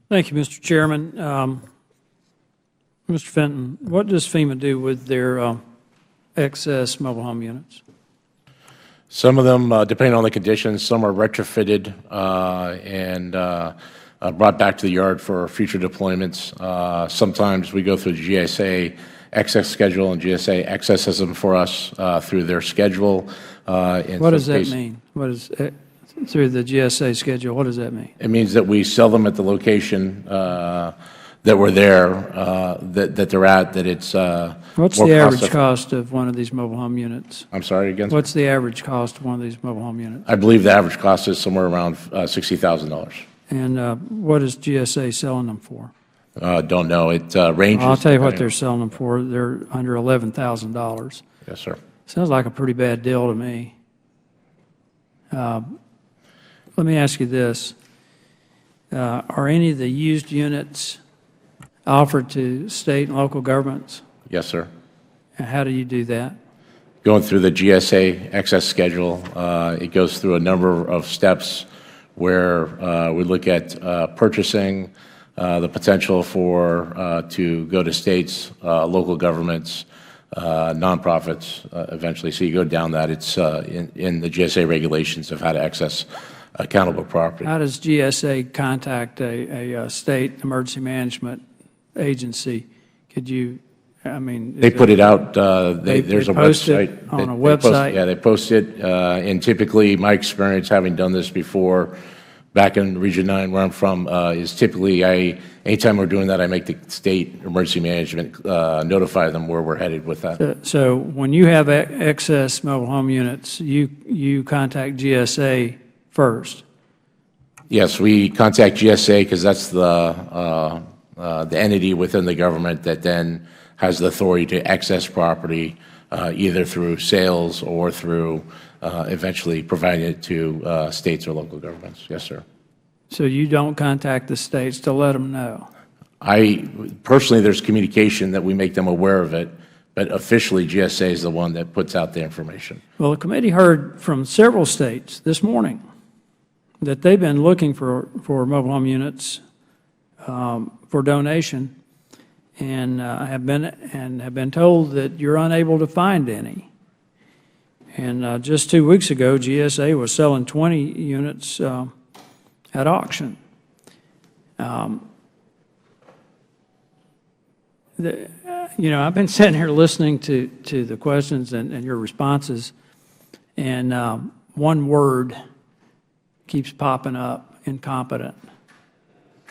Thank you, Mr. Chairman. Mr. Fenton, what does FEMA do with their excess mobile home units? Some of them, depending on the conditions, some are retrofitted and brought back to the yard for future deployments. Sometimes we go through the GSA excess schedule, and GSA accesses them for us through their schedule. What does that mean? What is through the GSA schedule? What does that mean? It means that we sell them at the location that we're there, that they're at, that it's What's the average cost of one of these mobile home units? I'm sorry, again? What's the average cost of one of these mobile home units? I believe the average cost is somewhere around $60,000. And what is GSA selling them for? Don't know. It ranges. I'll tell you what they're selling them for. They're under $11,000. Yes, sir. Sounds like a pretty bad deal to me. Let me ask you this. Are any of the used units offered to state and local governments? Yes, sir. And how do you do that? Going through the GSA excess schedule, it goes through a number of steps where we look at purchasing, the potential for to go to states, local governments, nonprofits eventually. So you go down that. It's in the GSA regulations of how to access accountable property. How does GSA contact a state emergency management agency? Could you, I mean... They put it out, there's a website. On a website? Yeah, they post it, and typically, my experience having done this before, back in Region 9 where I'm from, is typically, anytime we're doing that, I make the state emergency management notify them where we're headed with that. So when you have excess mobile home units, you contact GSA first? Yes, we contact GSA because that's the entity within the government that then has the authority to access property either through sales or through eventually providing it to states or local governments. Yes, sir. So you don't contact the states to let them know? Personally, there's communication that we make them aware of it, but officially GSA is the one that puts out the information. Well, the committee heard from several states this morning that they've been looking for mobile home units for donation and have been told that you're unable to find any. And just 2 weeks ago, GSA was selling 20 units at auction. You know, I've been sitting here listening to the questions and your responses, and one word keeps popping up: incompetent.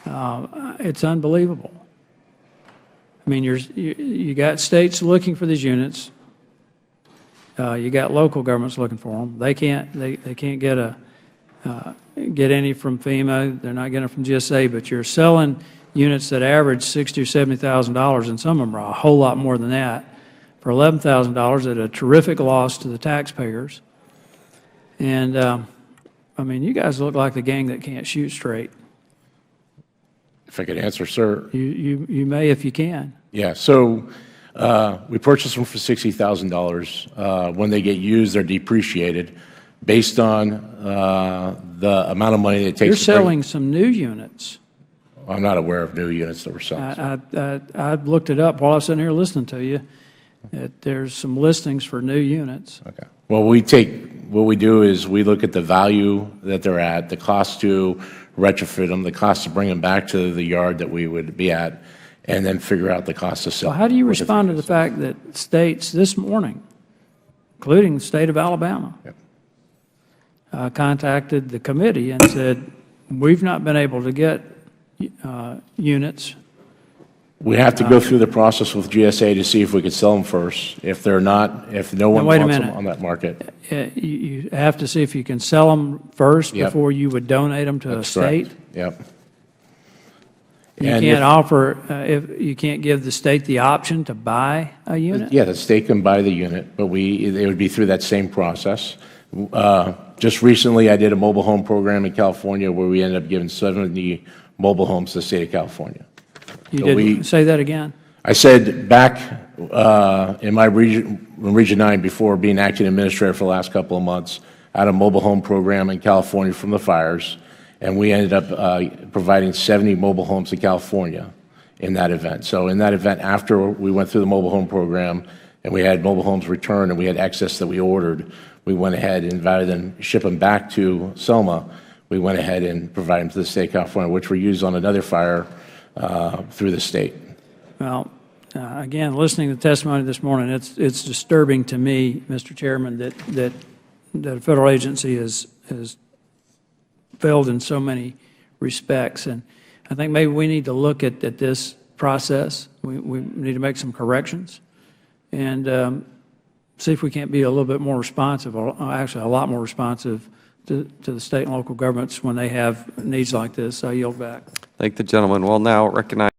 It's unbelievable. I mean, you got states looking for these units. You got local governments looking for them. They can't get get any from FEMA. They're not getting it from GSA. But you're selling units that average $60,000 or $70,000, and some of them are a whole lot more than that, for $11,000 at a terrific loss to the taxpayers. And I mean, you guys look like the gang that can't shoot straight. If I could answer, sir. You may if you can. Yeah, so we purchase them for $60,000. When they get used, they're depreciated based on the amount of money it takes. You're selling some new units. I'm not aware of new units that were selling. I looked it up while I was sitting here listening to you. There's some listings for new units. Okay. Well, what we do is we look at the value that they're at, the cost to retrofit them, the cost to bring them back to the yard that we would be at, and then figure out the cost to sell. Well, how do you respond to the fact that states this morning, including the state of Alabama, contacted the committee and said, we've not been able to get units? We have to go through the process with GSA to see if we could sell them first. If they're not, if no one wants them on that market. You have to see if you can sell them first before you would donate them to a state? Yep. You can't offer, if you can't give the state the option to buy a unit? Yeah, the state can buy the unit, but it would be through that same process. Just recently, I did a mobile home program in California where we ended up giving 70 mobile homes to the state of California. You did say that again? I said back in my Region 9, before being acting administrator for the last couple of months, I had a mobile home program in California from the fires, and we ended up providing 70 mobile homes to California in that event. So in that event, after we went through the mobile home program and we had mobile homes returned and we had excess that we ordered, we went ahead and rather than ship them back to Selma, we went ahead and provided them to the state of California, which were used on another fire through the state. Well, again, listening to the testimony this morning, it's disturbing to me, Mr. Chairman, that a federal agency has failed in so many respects. And I think maybe we need to look at this process. We need to make some corrections and see if we can't be a little bit more responsive, or actually a lot more responsive to the state and local governments when they have needs like this. I yield back. Thank the gentleman. We'll now recognize